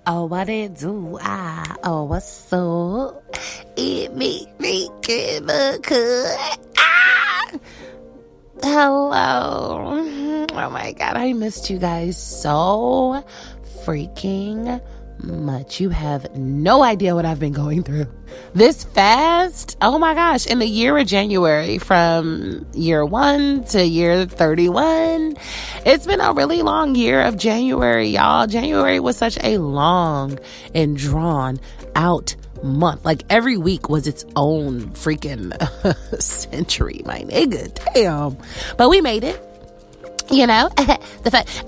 Oh, what it do? Oh, what's up? It make me get the cut. Hello. Oh my God, I missed you guys so freaking much. You have no idea what I've been going through. This fast, oh my gosh, in the year of January, from year 1 to year 31, it's been a really long year of January, y'all. January was such a long and drawn out month. Like every week was its own freaking century, my nigga. Damn. But we made it. You know,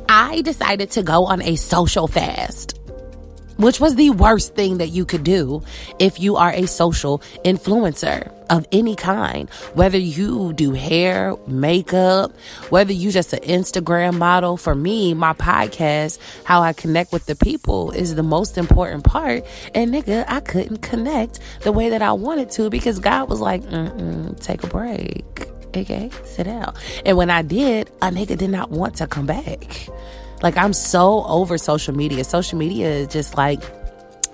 I decided to go on a social fast, which was the worst thing that you could do if you are a social influencer of any kind. Whether you do hair, makeup, whether you just an Instagram model. For me, my podcast, how I connect with the people, is the most important part. And nigga, I couldn't connect the way that I wanted to because God was like, take a break. Okay, sit down. And when I did, a nigga did not want to come back. Like, I'm so over social media. Social media is just like,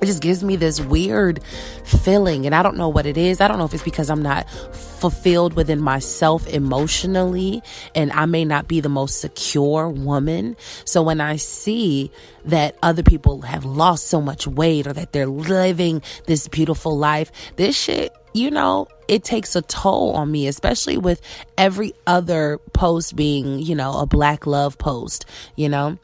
it just gives me this weird feeling. And I don't know what it is. I don't know if it's because I'm not fulfilled within myself emotionally, and I may not be the most secure woman. So when I see that other people have lost so much weight, or that they're living this beautiful life, this shit, you know, it takes a toll on me, especially with every other post being, you know, a Black love post, you know,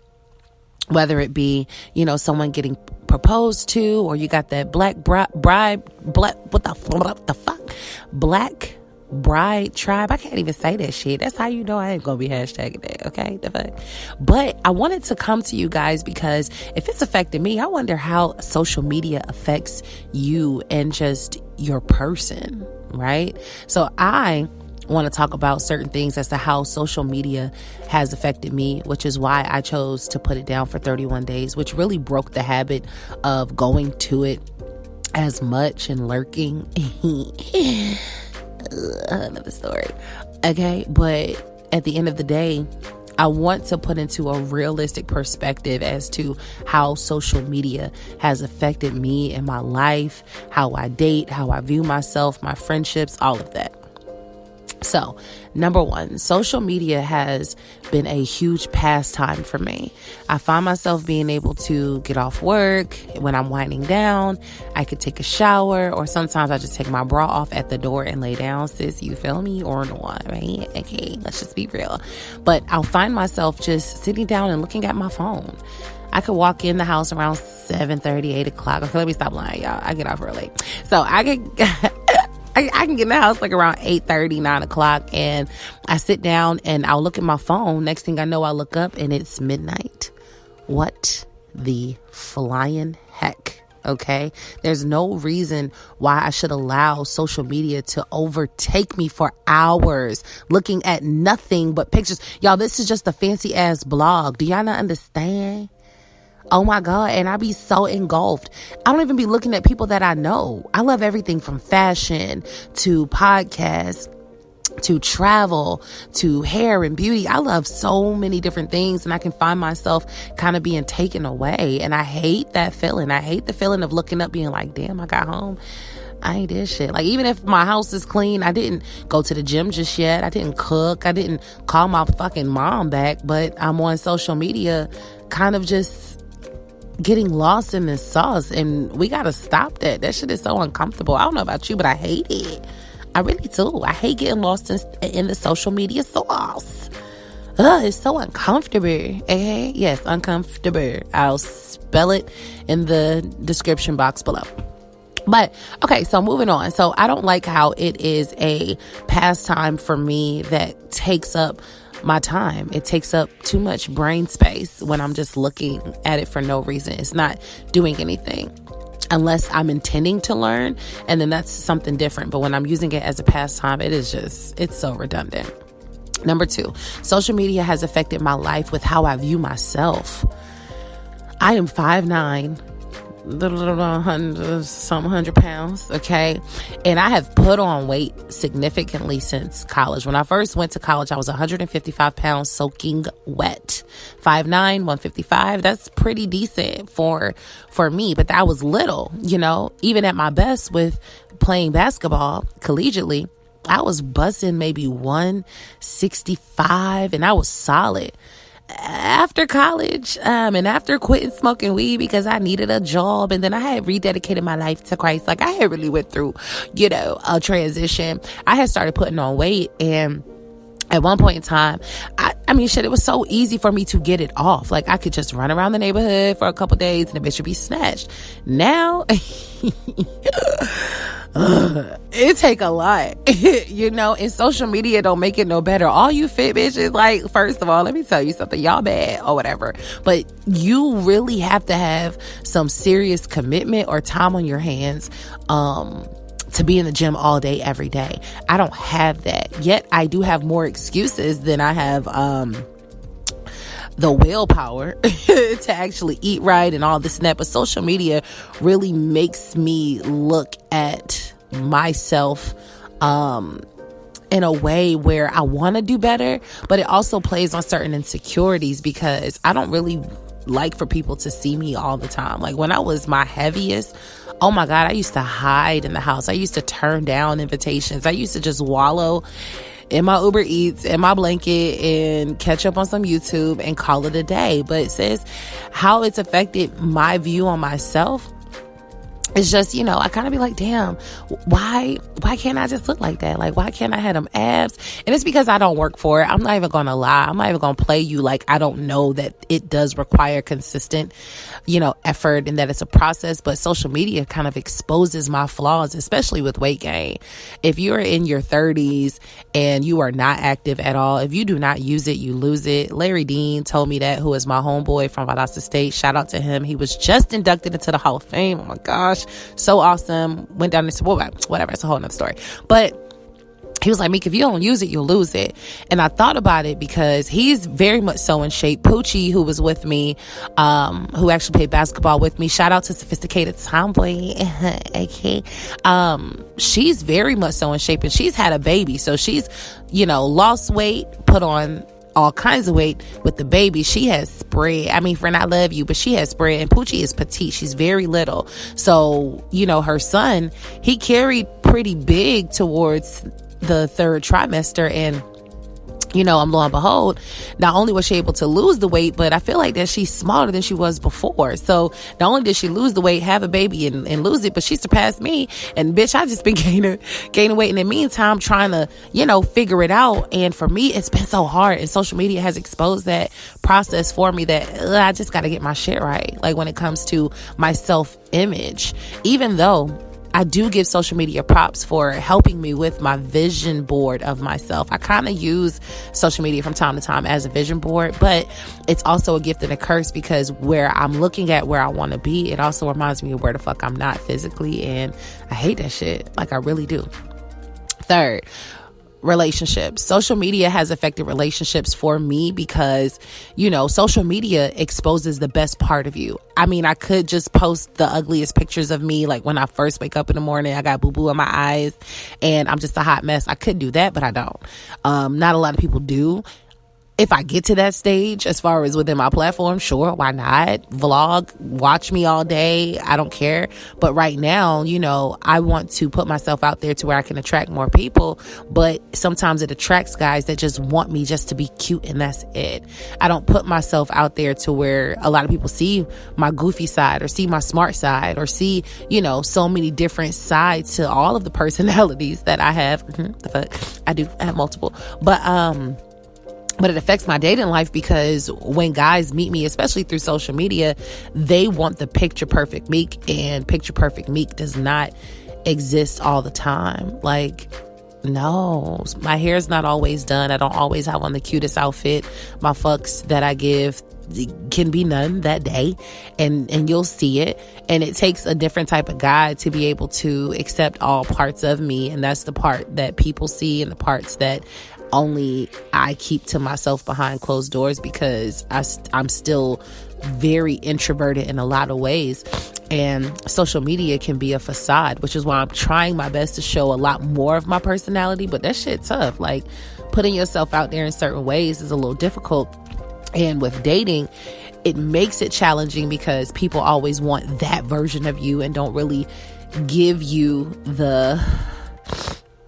whether it be, you know, someone getting proposed to, or you got that Black bride, what the fuck? Black bride tribe. I can't even say that shit. That's how you know I ain't gonna be hashtagging that, okay? The fuck. But I wanted to come to you guys because if it's affected me, I wonder how social media affects you and just your person, right? So I want to talk about certain things as to how social media has affected me, which is why I chose to put it down for 31 days, which really broke the habit of going to it as much and lurking. Another story. Okay, but at the end of the day, I want to put into a realistic perspective as to how social media has affected me and my life, how I date, how I view myself, my friendships, all of that. So, number one, social media has been a huge pastime for me. I find myself being able to get off work when I'm winding down. I could take a shower, or sometimes I just take my bra off at the door and lay down, sis, you feel me? Or no, right? Okay, let's just be real. But I'll find myself just sitting down and looking at my phone. I could walk in the house around 7:30, 8 o'clock. Okay, let me stop lying, y'all. I get off early. So I can get in the house like around 8:30, 9 o'clock, and I sit down and I'll look at my phone. Next thing I know, I look up and it's midnight. What the flying heck? Okay, there's no reason why I should allow social media to overtake me for hours looking at nothing but pictures. Y'all, this is just a fancy ass blog. Do y'all not understand? Oh my God. And I be so engulfed. I don't even be looking at people that I know. I love everything from fashion to podcasts to travel to hair and beauty. I love so many different things, and I can find myself kind of being taken away. And I hate that feeling. I hate the feeling of looking up being like, damn, I got home, I ain't did shit. Like, even if my house is clean, I didn't go to the gym just yet. I didn't cook. I didn't call my fucking mom back, but I'm on social media kind of just getting lost in this sauce, and we gotta stop that. That shit is so uncomfortable. I don't know about you, but I hate it. I really do. I hate getting lost in the social media sauce. It's so uncomfortable. Okay? Yes, uncomfortable. I'll spell it in the description box below. But, okay, so moving on. So I don't like how it is a pastime for me that takes up my time. It takes up too much brain space when I'm just looking at it for no reason. It's not doing anything unless I'm intending to learn, and then that's something different. But when I'm using it as a pastime, it's so redundant. Number two, social media has affected my life with how I view myself. I am 5'9", some 100 pounds, okay? And I have put on weight significantly since college. When I first went to college, I was 155 pounds soaking wet. 5'9", 155. That's pretty decent for me, but that was little, even at my best with playing basketball collegiately. I was busting maybe 165 and I was solid. After college, and after quitting smoking weed because I needed a job, and then I had rededicated my life to Christ. Like, I had really went through, a transition. I had started putting on weight, and at one point in time, it was so easy for me to get it off. Like, I could just run around the neighborhood for a couple days and the bitch would be snatched. Now, it take a lot, and social media don't make it no better. All you fit bitches, like, first of all, let me tell you something, y'all bad or whatever, but you really have to have some serious commitment or time on your hands, to be in the gym all day, every day. I don't have that yet. I do have more excuses than I have, the willpower to actually eat right and all this and that. But social media really makes me look at myself in a way where I want to do better, but it also plays on certain insecurities because I don't really like for people to see me all the time. Like, when I was my heaviest, oh my God, I used to hide in the house. I used to turn down invitations. I used to just wallow in my Uber Eats, in my blanket, and catch up on some YouTube and call it a day. But sis, how it's affected my view on myself, it's just, I kind of be like, damn, why can't I just look like that? Like, why can't I have them abs? And it's because I don't work for it. I'm not even going to lie. I'm not even going to play you like I don't know that it does require consistent, effort and that it's a process. But social media kind of exposes my flaws, especially with weight gain. If you're in your 30s and you are not active at all, if you do not use it, you lose it. Larry Dean told me that, who is my homeboy from Valdosta State. Shout out to him. He was just inducted into the Hall of Fame. Oh my gosh. So awesome. Went down this, whatever. It's a whole nother story. But he was like, Meek, if you don't use it, you'll lose it. And I thought about it because he's very much so in shape. Poochie, who was with me, who actually played basketball with me. Shout out to Sophisticated Tomboy. Okay. She's very much so in shape and she's had a baby. So she's, lost weight, put on all kinds of weight with the baby. She has spread. Friend, I love you, but she has spread. And Poochie is petite. She's very little. So, her son, he carried pretty big towards the third trimester. And lo and behold, not only was she able to lose the weight, but I feel like that she's smaller than she was before. So not only did she lose the weight, have a baby and lose it, but she surpassed me. And bitch, I just been gaining weight in the meantime, trying to, figure it out. And for me, it's been so hard. And social media has exposed that process for me that I just got to get my shit right. Like, when it comes to my self-image, even though I do give social media props for helping me with my vision board of myself. I kind of use social media from time to time as a vision board, but it's also a gift and a curse because where I'm looking at where I want to be, it also reminds me of where the fuck I'm not physically. And I hate that shit. Like, I really do. Third, relationships. Social media has affected relationships for me because, social media exposes the best part of you. I could just post the ugliest pictures of me. Like, when I first wake up in the morning, I got boo-boo in my eyes and I'm just a hot mess. I could do that, but I don't. Not a lot of people do. If I get to that stage, as far as within my platform, sure, why not? Vlog, watch me all day. I don't care. But right now, I want to put myself out there to where I can attract more people. But sometimes it attracts guys that just want me just to be cute and that's it. I don't put myself out there to where a lot of people see my goofy side or see my smart side or see, so many different sides to all of the personalities that I have. The fuck? I do. I have multiple. But it affects my dating life because when guys meet me, especially through social media, they want the picture perfect Meek, and picture perfect Meek does not exist all the time. Like, no, my hair is not always done. I don't always have on the cutest outfit. My fucks that I give can be none that day, and you'll see it. And it takes a different type of guy to be able to accept all parts of me, and that's the part that people see and the parts that only I keep to myself behind closed doors because I'm still very introverted in a lot of ways. And social media can be a facade, which is why I'm trying my best to show a lot more of my personality. But that shit tough. Like, putting yourself out there in certain ways is a little difficult. And with dating, it makes it challenging because people always want that version of you and don't really give you the,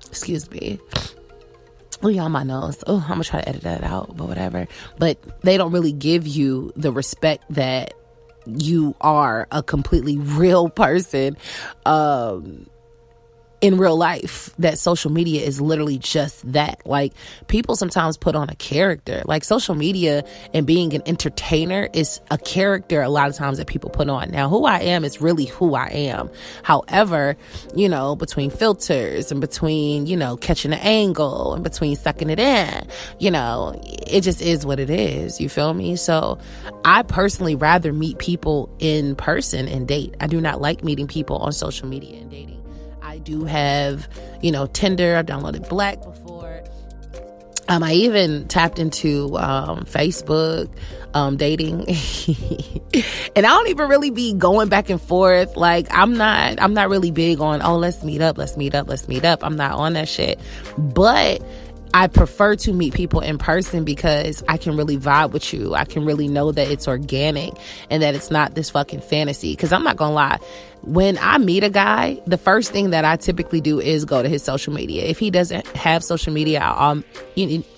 excuse me, oh, yeah, on my nose. Oh, I'm gonna try to edit that out, but whatever. But they don't really give you the respect that you are a completely real person in real life, that social media is literally just that. Like, people sometimes put on a character. Like, social media and being an entertainer is a character a lot of times that people put on. Now, who I am is really who I am. However, between filters and between, catching an angle and between sucking it in, it just is what it is. You feel me? So I personally rather meet people in person and date. I do not like meeting people on social media and dating. I do have, Tinder. I've downloaded Black before. I even tapped into Facebook dating. And I don't even really be going back and forth. Like, I'm not really big on, let's meet up. I'm not on that shit. But I prefer to meet people in person because I can really vibe with you. I can really know that it's organic and that it's not this fucking fantasy. Because I'm not gonna lie, when I meet a guy, the first thing that I typically do is go to his social media. If he doesn't have social media, I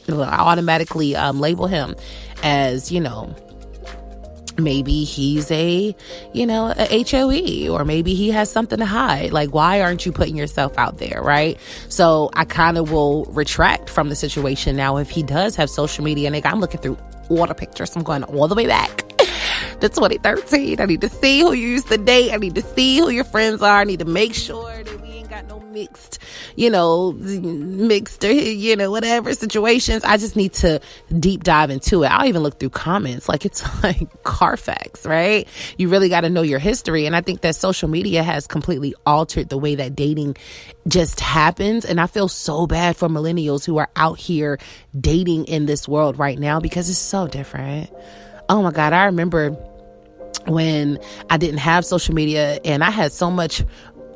automatically label him as, maybe he's a HOE, or maybe he has something to hide. Like, why aren't you putting yourself out there, right? So I kind of will retract from the situation. Now, if he does have social media, nigga, I'm looking through all the pictures. I'm going all the way back to 2013. I need to see who you used to date. I need to see who your friends are. I need to make sure that we ain't got no mixed whatever situations. I just need to deep dive into it. I'll even look through comments. Like, it's like Carfax, right? You really got to know your history. And I think that social media has completely altered the way that dating just happens. And I feel so bad for millennials who are out here dating in this world right now, because it's so different. Oh my God. I remember when I didn't have social media and I had so much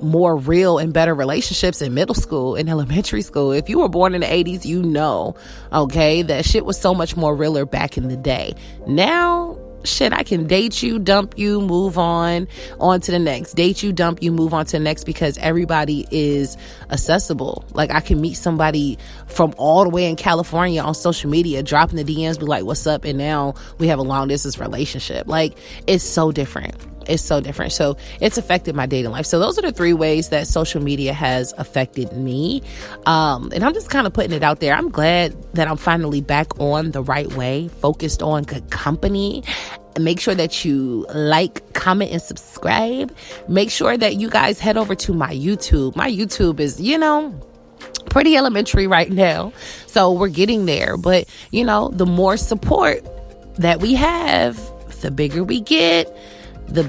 more real and better relationships in middle school and elementary school. If you were born in the 80s, okay, that shit was so much more realer back in the day. Now, shit, I can date you, dump you, move on to the next. Date you, dump you, move on to the next, because everybody is accessible. Like, I can meet somebody from all the way in California on social media, dropping the DMs, be like, what's up? And now we have a long distance relationship. Like, it's so different. It's so different. So it's affected my dating life. So those are the 3 ways that social media has affected me. And I'm just kind of putting it out there. I'm glad that I'm finally back on the right way, focused on good company. Make sure that you like, comment, and subscribe. Make sure that you guys head over to my YouTube. My YouTube is, pretty elementary right now. So we're getting there. But, the more support that we have, the bigger we get. The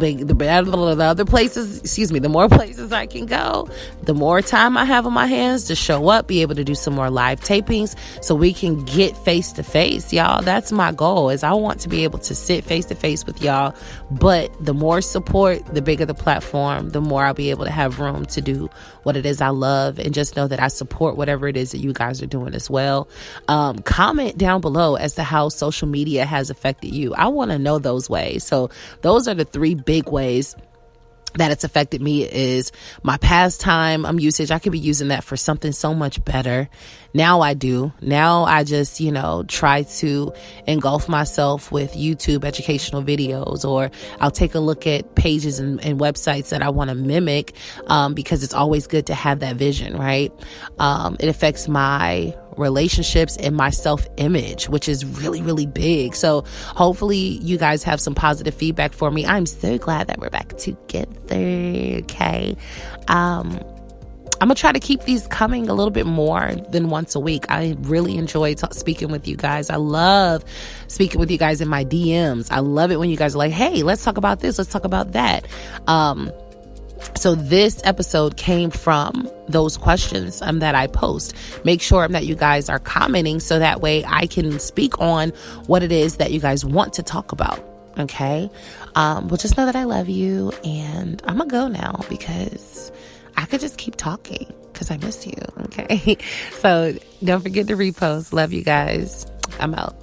more places I can go, the more time I have on my hands to show up, be able to do some more live tapings so we can get face to face, y'all. That's my goal, is I want to be able to sit face to face with y'all. But the more support, the bigger the platform, the more I'll be able to have room to do what it is I love, and just know that I support whatever it is that you guys are doing as well. Comment down below as to how social media has affected you. I want to know those ways. So those are the 3 big ways that it's affected me. Is my pastime usage. I could be using that for something so much better. Now I just, try to engulf myself with YouTube educational videos, or I'll take a look at pages and websites that I want to mimic, because it's always good to have that vision, right? It affects my relationships and my self-image, which is really, really big. So hopefully you guys have some positive feedback for me. I'm so glad that we're back together. Okay. I'm gonna try to keep these coming a little bit more than once a week. I really enjoy speaking with you guys. I love speaking with you guys in my DMs. I love it when you guys are like, hey, let's talk about this, let's talk about that. So this episode came from those questions that I post. Make sure that you guys are commenting so that way I can speak on what it is that you guys want to talk about. Okay. Well, just know that I love you, and I'm gonna go now because I could just keep talking because I miss you. Okay. So don't forget to repost. Love you guys. I'm out.